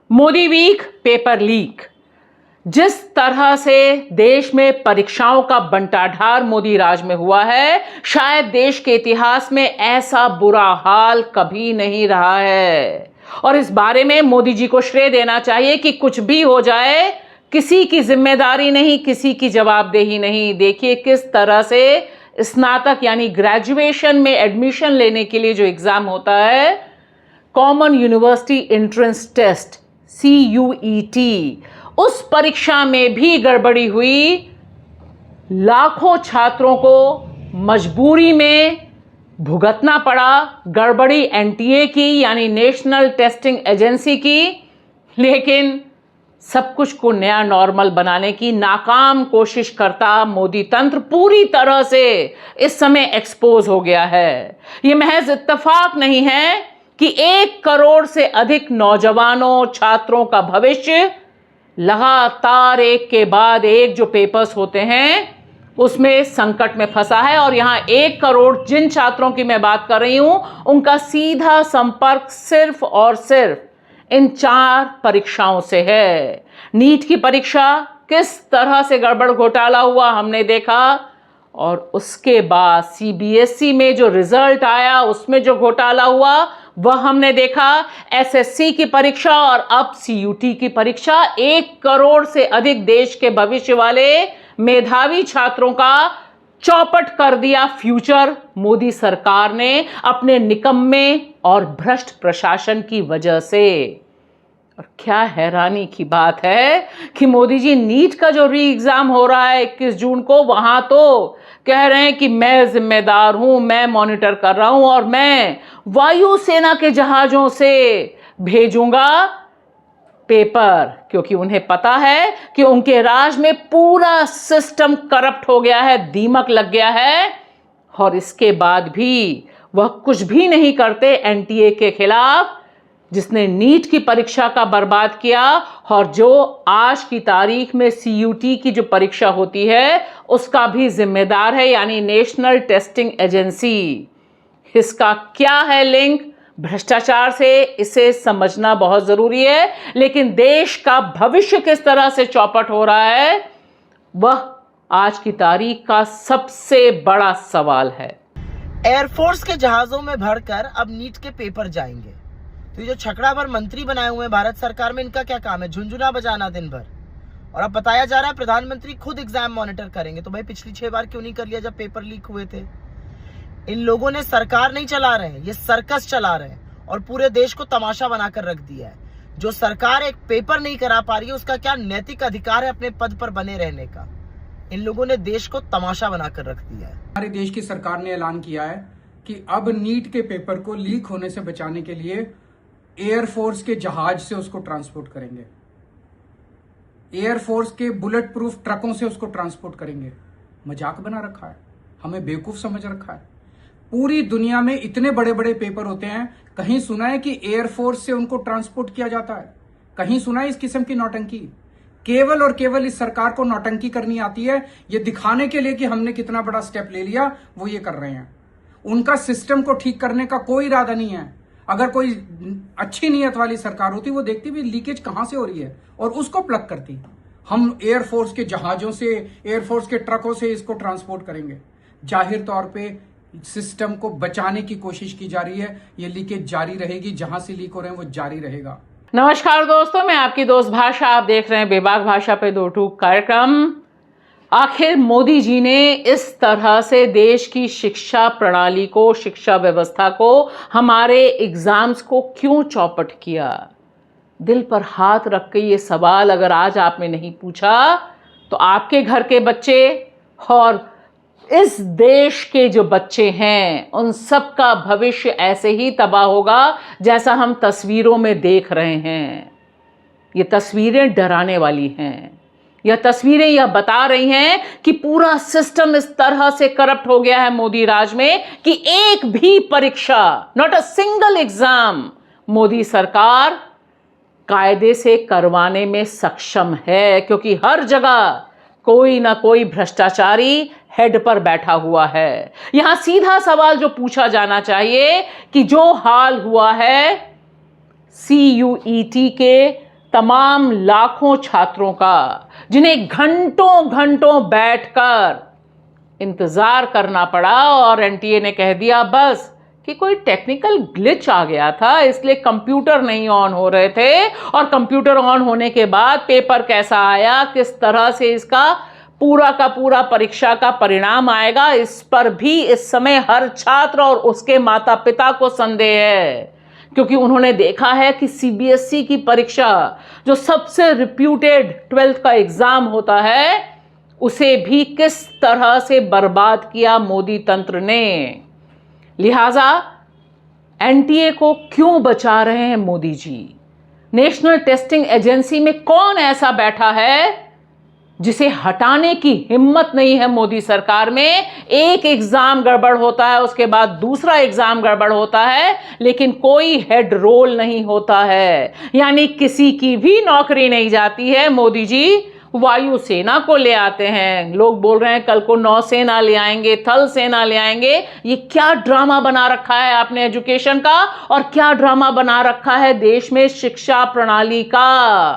Modi week, paper leak. जिस तरह से देश में परीक्षाओं का बंटाढार मोदी राज में हुआ है, शायद देश के इतिहास में ऐसा बुरा हाल कभी नहीं रहा है। और इस बारे में मोदी जी को श्रेय देना चाहिए कि कुछ भी हो जाए, किसी की जिम्मेदारी नहीं, किसी की जवाबदेही नहीं। देखिए किस तरह से स्नातक यानी ग्रेजुएशन में एडमिशन लेने के लिए जो एग्जाम होता है, common university entrance test CUET, उस परीक्षा में भी गड़बड़ी हुई। लाखों छात्रों को मजबूरी में भुगतना पड़ा। गड़बड़ी NTA की यानी नेशनल टेस्टिंग एजेंसी की, लेकिन सब कुछ को नया नॉर्मल बनाने की नाकाम कोशिश करता मोदी तंत्र पूरी तरह से इस समय एक्सपोज हो गया है। यह महज इत्तेफाक नहीं है कि 1 करोड़ से अधिक नौजवानों छात्रों का भविष्य लगातार एक के बाद एक जो पेपर्स होते हैं उसमें संकट में फंसा है। और यहां 1 करोड़ जिन छात्रों की मैं बात कर रही हूं, उनका सीधा संपर्क सिर्फ और सिर्फ इन 4 परीक्षाओं से है। नीट की परीक्षा किस तरह से गड़बड़ घोटाला हुआ हमने देखा, और उसके बाद CBSE में जो रिजल्ट आया उसमें जो घोटाला हुआ वह हमने देखा। SSC की परीक्षा और अब CUT की परीक्षा, 1 करोड़ से अधिक देश के भविष्य वाले मेधावी छात्रों का चौपट कर दिया फ्यूचर मोदी सरकार ने अपने निकम्मे और भ्रष्ट प्रशासन की वजह से। और क्या हैरानी की बात है कि मोदी जी नीट का जो री एग्जाम हो रहा है 21 जून को, वहां तो कह रहे हैं कि मैं जिम्मेदार हूं, मैं मॉनिटर कर रहा हूं और मैं वायुसेना के जहाजों से भेजूंगा पेपर, क्योंकि उन्हें पता है कि उनके राज में पूरा सिस्टम करप्ट हो गया है, दीमक लग गया है। और इसके बाद भी वह कुछ भी नहीं करते NTA के खिलाफ, जिसने नीट की परीक्षा का बर्बाद किया। और जो आज की तारीख में CUT की जो परीक्षा होती है उसका भी जिम्मेदार है, यानी नेशनल टेस्टिंग एजेंसी। इसका क्या है लिंक भ्रष्टाचार से, इसे समझना बहुत जरूरी है। लेकिन देश का भविष्य किस तरह से चौपट हो रहा है, वह आज की तारीख का सबसे बड़ा सवाल है। एयरफोर्स के जहाजों में भरकर अब नीट के पेपर जाएंगे। तो ये जो छकड़ा भर मंत्री बनाए हुए हैं भारत सरकार में, इनका क्या काम है? झुंझुना बजाना दिन भर। और अब बताया जा रहा है प्रधानमंत्री खुद एग्जाम मॉनिटर करेंगे। तो भाई पिछली 6 बार क्यों नहीं कर लिया जब पेपर लीक हुए थे? इन लोगों ने सरकार नहीं चला रहे हैं, ये सर्कस चला रहे हैं और पूरे देश को तमाशा बनाकर रख दिया है। जो सरकार एक पेपर नहीं करा पा रही है, उसका क्या नैतिक अधिकार है अपने पद पर बने रहने का? इन लोगों ने देश को तमाशा बनाकर रख दिया है। हमारे देश की सरकार ने ऐलान किया है कि अब नीट के पेपर को लीक होने से बचाने के लिए एयरफोर्स के जहाज से उसको ट्रांसपोर्ट करेंगे, एयरफोर्स के बुलेट प्रूफ ट्रकों से उसको ट्रांसपोर्ट करेंगे। मजाक बना रखा है, हमें बेवकूफ समझ रखा है। पूरी दुनिया में इतने बड़े बड़े पेपर होते हैं, कहीं सुना है कि एयरफोर्स से उनको ट्रांसपोर्ट किया जाता है? कहीं सुना है इस किस्म की नौटंकी? केवल और केवल इस सरकार को नौटंकी करनी आती है, ये दिखाने के लिए कि हमने कितना बड़ा स्टेप ले लिया, वो ये कर रहे हैं। उनका सिस्टम को ठीक करने का कोई इरादा नहीं है। अगर कोई अच्छी नीयत वाली सरकार होती, वो देखती भी लीकेज कहां से हो रही है और उसको प्लग करती। हम एयरफोर्स के जहाजों से, एयरफोर्स के ट्रकों से इसको ट्रांसपोर्ट करेंगे। जाहिर तौर पे सिस्टम को बचाने की कोशिश की जा रही है। ये लीकेज जारी रहेगी, जहां से लीक हो रहे हैं वो जारी रहेगा। नमस्कार दोस्तों, मैं आपकी दोस्त भाषा, आप देख रहे हैं बेबाक भाषा पे 2 टूक कार्यक्रम। आखिर मोदी जी ने इस तरह से देश की शिक्षा प्रणाली को, शिक्षा व्यवस्था को, हमारे एग्जाम्स को क्यों चौपट किया? दिल पर हाथ रख के ये सवाल अगर आज आपने नहीं पूछा तो आपके घर के बच्चे और इस देश के जो बच्चे हैं उन सब का भविष्य ऐसे ही तबाह होगा जैसा हम तस्वीरों में देख रहे हैं। ये तस्वीरें डराने वाली हैं। यह तस्वीरें यह बता रही हैं कि पूरा सिस्टम इस तरह से करप्ट हो गया है मोदी राज में कि एक भी परीक्षा, not a single exam, Modi सरकार कायदे से करवाने में सक्षम है, क्योंकि हर जगह कोई ना कोई भ्रष्टाचारी हेड पर बैठा हुआ है। यहां सीधा सवाल जो पूछा जाना चाहिए कि जो हाल हुआ है CUET के तमाम लाखों छात्रों का, जिन्हें घंटों घंटों बैठकर इंतजार करना पड़ा और एनटीए ने कह दिया बस कि कोई टेक्निकल ग्लिच आ गया था, इसलिए कंप्यूटर नहीं ऑन हो रहे थे, और कंप्यूटर ऑन होने के बाद पेपर कैसा आया, किस तरह से इसका पूरा का पूरा परीक्षा का परिणाम आएगा, इस पर भी इस समय हर छात्र और उसके माता पिता को संदेह है। क्योंकि उन्होंने देखा है कि सीबीएसई की परीक्षा, जो सबसे रिप्यूटेड 12th का एग्जाम होता है, उसे भी किस तरह से बर्बाद किया मोदी तंत्र ने। लिहाजा एनटीए को क्यों बचा रहे हैं Modi ji? National testing agency में कौन ऐसा बैठा है जिसे हटाने की हिम्मत नहीं है मोदी सरकार में? एक एग्जाम गड़बड़ होता है, उसके बाद दूसरा एग्जाम गड़बड़ होता है, लेकिन कोई हेड रोल नहीं होता है, यानी किसी की भी नौकरी नहीं जाती है। मोदी जी वायुसेना को ले आते हैं, लोग बोल रहे हैं कल को नौसेना ले आएंगे, थल सेना ले आएंगे। ये क्या ड्रामा बना रखा है आपने एजुकेशन का, और क्या ड्रामा बना रखा है देश में शिक्षा प्रणाली का?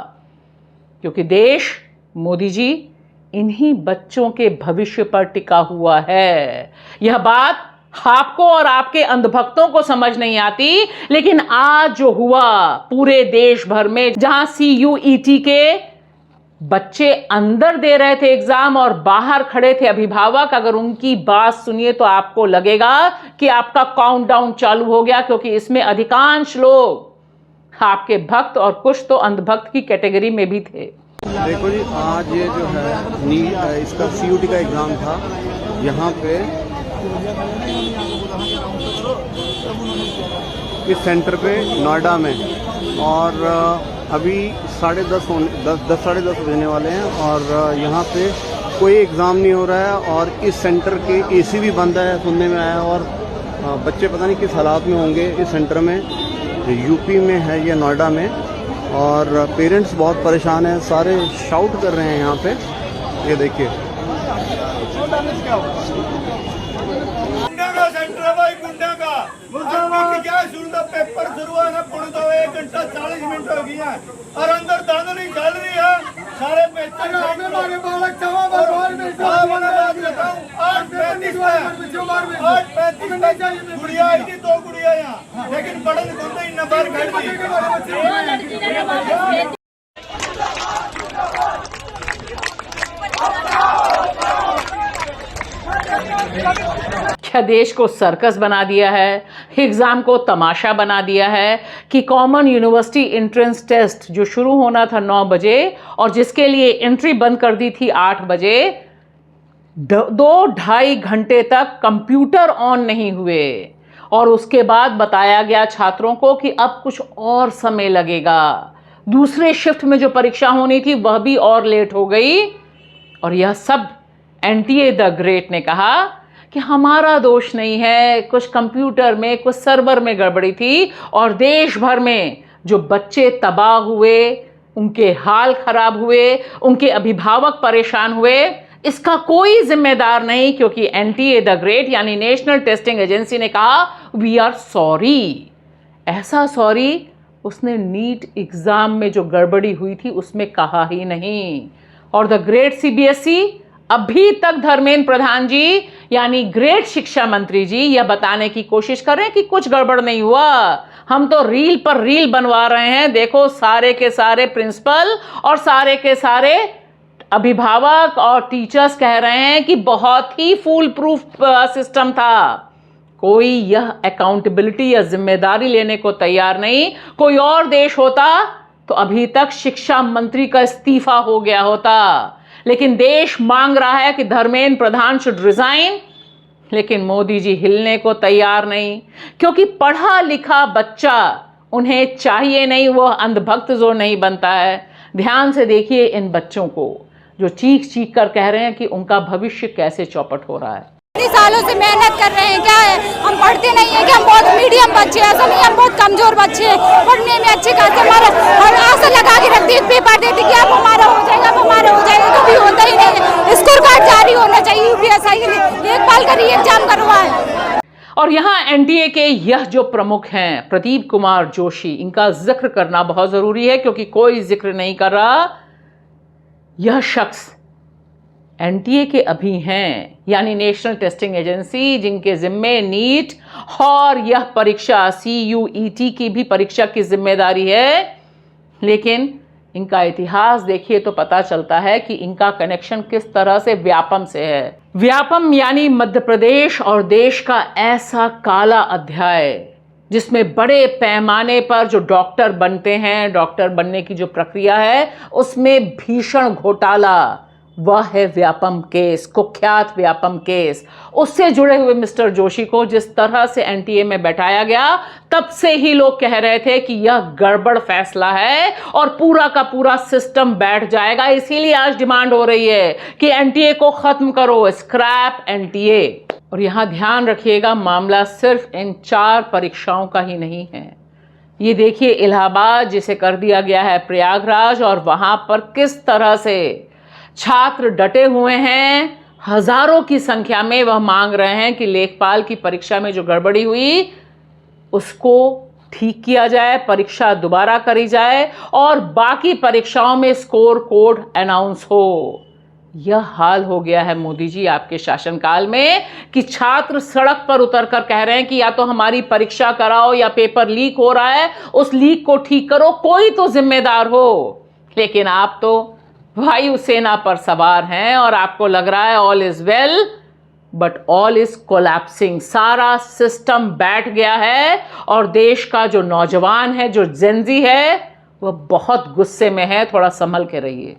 क्योंकि देश, मोदी जी, इन्हीं बच्चों के भविष्य पर टिका हुआ है। यह बात आपको और आपके अंधभक्तों को समझ नहीं आती, लेकिन आज जो हुआ पूरे देश भर में, जहां CUET के बच्चे अंदर दे रहे थे एग्जाम और बाहर खड़े थे अभिभावक, अगर उनकी बात सुनिए तो आपको लगेगा कि आपका काउंटडाउन चालू हो गया, क्योंकि इसमें अधिकांश लोग आपके भक्त और कुछ तो अंधभक्त की कैटेगरी में भी थे। देखो जी, आज ये जो है इसका CUT का एग्ज़ाम था, यहाँ पे इस सेंटर पे नोएडा में, और अभी 10:30 साढ़े 10 बजने वाले हैं, और यहाँ पे कोई एग्ज़ाम नहीं हो रहा है, और इस सेंटर के AC भी बंद है, सुनने में आया, और बच्चे पता नहीं किस हालात में होंगे इस सेंटर में। यूपी में है ये, नोएडा में, और पेरेंट्स बहुत परेशान हैं, सारे शाउट कर रहे हैं यहाँ पे। ये देखिए, सेंटर है भाई, गुंडा का क्या शुरू का पेपर शुरू है ना, पुणे तो 1 घंटा 40 मिनट हो गई है, और अंदर धांधली चल रही है, सारे पेपर 8:35 गुड़िया आई थी, 2 गुड़िया यहाँ, लेकिन पढ़न खुद ही नंबर खड़ी। क्या देश को सर्कस बना दिया है, एग्जाम को तमाशा बना दिया है कि कॉमन यूनिवर्सिटी एंट्रेंस टेस्ट जो शुरू होना था 9 बजे और जिसके लिए एंट्री बंद कर दी थी 8 बजे, 2-2.5 घंटे तक कंप्यूटर ऑन नहीं हुए, और उसके बाद बताया गया छात्रों को कि अब कुछ और समय लगेगा। दूसरे शिफ्ट में जो परीक्षा होनी थी वह भी और लेट हो गई, और यह सब एनटीए द ग्रेट ने कहा कि हमारा दोष नहीं है, कुछ कंप्यूटर में, कुछ सर्वर में गड़बड़ी थी, और देश भर में जो बच्चे तबाह हुए, उनके हाल खराब हुए, उनके अभिभावक परेशान हुए, इसका कोई जिम्मेदार नहीं, क्योंकि एनटीए द ग्रेट यानी नेशनल टेस्टिंग एजेंसी ने कहा वी आर सॉरी। ऐसा सॉरी उसने नीट एग्जाम में जो गड़बड़ी हुई थी उसमें कहा ही नहीं। और द ग्रेट सीबीएसई, अभी तक धर्मेंद्र प्रधान जी यानी ग्रेट शिक्षा मंत्री जी यह बताने की कोशिश कर रहे हैं कि कुछ गड़बड़ नहीं हुआ, हम तो रील पर रील बनवा रहे हैं। देखो, सारे के सारे प्रिंसिपल और सारे के सारे अभिभावक और टीचर्स कह रहे हैं कि बहुत ही फूल प्रूफ सिस्टम था। कोई यह अकाउंटेबिलिटी या जिम्मेदारी लेने को तैयार नहीं। कोई और देश होता तो अभी तक शिक्षा मंत्री का इस्तीफा हो गया होता, लेकिन देश मांग रहा है कि धर्मेंद्र प्रधान शुड रिजाइन, लेकिन मोदी जी हिलने को तैयार नहीं, क्योंकि पढ़ा लिखा बच्चा उन्हें चाहिए नहीं, वह अंधभक्त जो नहीं बनता है। ध्यान से देखिए इन बच्चों को जो चीख चीख कर कह रहे हैं कि उनका भविष्य कैसे चौपट हो रहा है। इतनी सालों से मेहनत कर रहे हैं, क्या है हम पढ़ते नहीं है कि हम बहुत मीडियम बच्चे हैं, ऐसा नहीं हम बहुत कमजोर बच्चे हैं, पढ़ने में अच्छे खासे हमारा और आशा लगा के रखते हैं, पेपर देते कि अब हमारा हो जाएगा, अब हमारा हो जाएगा, कभी होता ही नहीं है। स्कोर कार्ड जारी होना चाहिए यूपीएससी के लिए, 1 साल का री एग्जाम करवाएं। और यहाँ एनटीए के यह जो प्रमुख हैं प्रदीप कुमार जोशी, इनका जिक्र करना बहुत जरूरी है क्योंकि कोई जिक्र नहीं कर रहा। यह शख्स एनटीए के अभी हैं, यानी नेशनल टेस्टिंग एजेंसी, जिनके जिम्मे नीट और यह परीक्षा CUET की भी परीक्षा की जिम्मेदारी है। लेकिन इनका इतिहास देखिए तो पता चलता है कि इनका कनेक्शन किस तरह से व्यापम से है। व्यापम यानी मध्य प्रदेश और देश का ऐसा काला अध्याय जिसमें बड़े पैमाने पर जो डॉक्टर बनते हैं, डॉक्टर बनने की जो प्रक्रिया है, उसमें भीषण घोटाला, वह है व्यापम केस, कुख्यात व्यापम केस। उससे जुड़े हुए मिस्टर जोशी को जिस तरह से एनटीए में बैठाया गया, तब से ही लोग कह रहे थे कि यह गड़बड़ फैसला है और पूरा का पूरा सिस्टम बैठ जाएगा। इसीलिए आज डिमांड हो रही है कि एनटीए को खत्म करो, स्क्रैप एनटीए। और यहां ध्यान रखिएगा, मामला सिर्फ इन 4 परीक्षाओं का ही नहीं है। ये देखिए इलाहाबाद जिसे कर दिया गया है प्रयागराज, और वहां पर किस तरह से छात्र डटे हुए हैं, हजारों की संख्या में वह मांग रहे हैं कि लेखपाल की परीक्षा में जो गड़बड़ी हुई उसको ठीक किया जाए, परीक्षा दोबारा करी जाए और बाकी परीक्षाओं में स्कोर कोड अनाउंस हो। यह हाल हो गया है मोदी जी आपके शासनकाल में कि छात्र सड़क पर उतरकर कह रहे हैं कि या तो हमारी परीक्षा कराओ या पेपर लीक हो रहा है, उस लीक को ठीक करो, कोई तो जिम्मेदार हो। लेकिन आप तो वायुसेना पर सवार हैं और आपको लग रहा है all is well, but all is collapsing. सारा सिस्टम बैठ गया है और देश का जो नौजवान है, जो जेनजी है, वह बहुत गुस्से में है। थोड़ा संभल के रहिए।